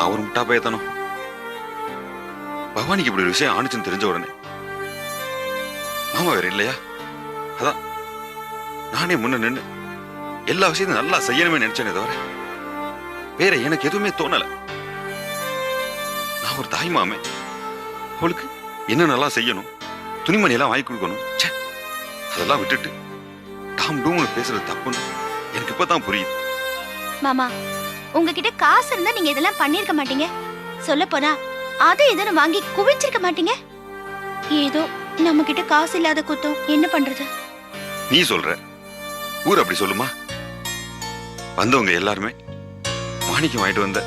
நான் ஒரு முட்டா போயத்தானோ. பவானிக்கு இப்படி ஒரு விஷயம் ஆணுச்சுன்னு தெரிஞ்ச உடனே மாமா வேற இல்லையா, அதான் நானே முன்ன நின்று எல்லா விஷயத்தையும் நல்லா செய்யணுமே நினைச்சேனே தவிர வேற எனக்கு எதுவுமே தோணல. நான் ஒரு தாய் மாமே, அவளுக்கு என்ன நல்லா செய்யணும், துணிமணி எல்லாம் வாங்கி கொடுக்கணும். அதெல்லாம் விட்டுட்டு டாம் டூம்னு பேசுறது தப்புன்னு எனக்கு இப்பதான் புரியுது. மாமா, உங்ககிட்ட காசு இருந்தா நீங்க இதெல்லாம் பண்ணிருக்க மாட்டீங்க. சொல்ல போனா அதை இதன்னு வாங்கி குவிச்சிருக்க மாட்டீங்க. ஏதோ நம்ம கிட்ட காசு இல்லாத குத்தம், என்ன பண்றது? நீ சொல்ற, ஊர் அப்படி சொல்லுமா? வந்தவங்க எல்லாருமே மாணிக்கம் வாங்கிட்டு வந்த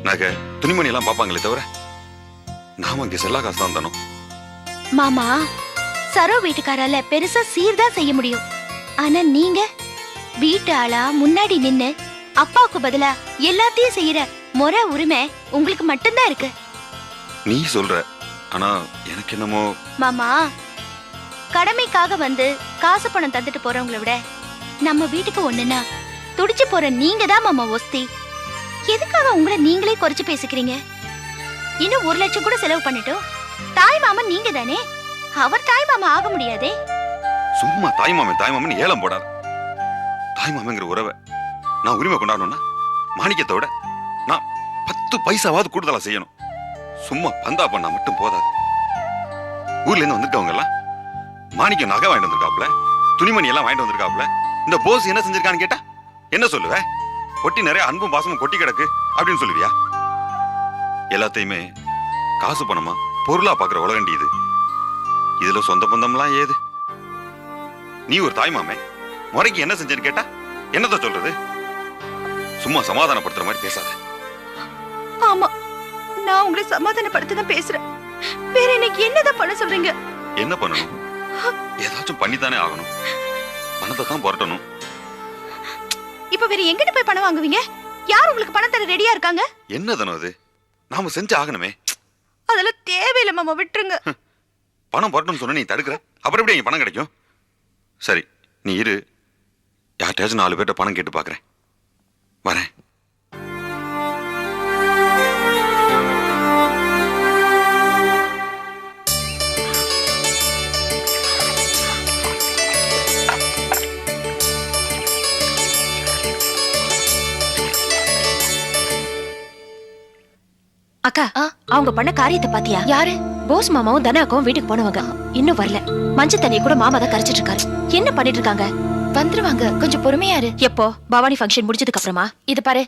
நகை துணிமணி எல்லாம் பாப்பாங்களே தவிர நாம இங்க செல்லா காசு தான் தானோ. மாமா, சரோ வீட்டுக்காரால பெருசா சீர்தான் செய்ய முடியும். ஆனா நீங்க வீட்டு ஆளா முன்னாடி நின்னு அப்பாவுக்கு பதிலா எல்லாத்தையும் செய்யற முறை உரிமை உங்களுக்கு மட்டும்தான் இருக்கு. நீ சொல்ற, ஆனா எனக்கு என்னமோ. மாமா, கடமைக்காக வந்து காசு பணம் தந்துட்டு போறவங்களை விட நம்ம வீட்டுக்கு ஒண்ணுன்னா துடிச்சு போற நீங்க தான் மாமா ஒஸ்தி. எதுக்காக உங்களை நீங்களே குறைச்சு பேசிக்கிறீங்க? இன்னும் 1 லட்சம் கூட செலவு பண்ணிட்டோம். தாய் மாமன் நீங்க தானே, அவர் தாய் மாமா ஆக முடியாதே. சும்மா தாய் மாமன் ஏலம் போடாத. தாய் மாமங்கிற உறவை நான் உரிமை கொண்டாடணும்னா மாணிக்கத்தை விட நான் 10 பைசாவாவது கூடுதலா செய்யணும். சும்மா பந்தா பண்ணா மட்டும் போதாது. ஊர்ல இருந்து வந்திருக்கவங்க எல்லாம் மாணிக்கம் நகை வாங்கிட்டு வந்திருக்காப்ல, துணிமணி எல்லாம் வாங்கிட்டு வந்திருக்காப்ல. இந்த போஸ் என்ன செஞ்சிருக்கான்னு கேட்டா என்ன சொல்லுவ? பொட்டி நிறைய அன்பும் பாசமும் கொட்டி கிடக்கு அப்படின்னு சொல்லுவியா? எல்லாத்தையுமே காசு பணமா பொருளா பாக்குற உலகண்டி இது. இதுல சொந்த பந்தம்லாம் ஏது? நீ ஒரு தாய் மாமே, முறைக்கு என்ன செஞ்சேன்னு கேட்டா என்னத்த சொல்றது? சும்மா சமாதானப்படுத்துற மாதிரி பேசாத. ஆமா, நான் உங்களை சமாதானப்படுத்த தான் பேசுறேன். வேற எனக்கு என்னதான் பண்ண சொல்றீங்க? என்ன பண்ணணும்? ஏதாச்சும் பண்ணித்தானே ஆகணும். பணத்தை தான் புரட்டணும். இப்ப வேற எங்கிட்ட போய் பணம் வாங்குவீங்க? யார் உங்களுக்கு பணம் தர ரெடியா இருக்காங்க? என்ன தானோ அது? நாம செஞ்சு ஆகணுமே. அதெல்லாம் தேவையில்லை மாமா, விட்டுருங்க. பணம் புரட்டணும்னு சொன்ன நீ தடுக்கிற, அப்புறம் எப்படி இங்க பணம் கிடைக்கும்? சரி, நீ இரு, யார்கிட்டயாச்சும் 4 பேர்ட்ட பணம் கேட்டு பாக்குறேன். வரேன். அக்கா, அவங்க பண்ண காரியத்தை பாத்தியா? யாரு? போஸ் மாமாவும் தனாக்கும் வீட்டுக்கு போனவங்க இன்னும் வரல. மஞ்சள் தண்ணியை கூட மாமா தான் கரைச்சிட்டு இருக்காரு. என்ன பண்ணிட்டு இருக்காங்க? வந்துருவாங்க, கொஞ்சம் பொறுமையா இரு. எப்போ? பவானி ஃபங்க்ஷன் முடிச்சதுக்கு அப்புறமா? இது பாரு,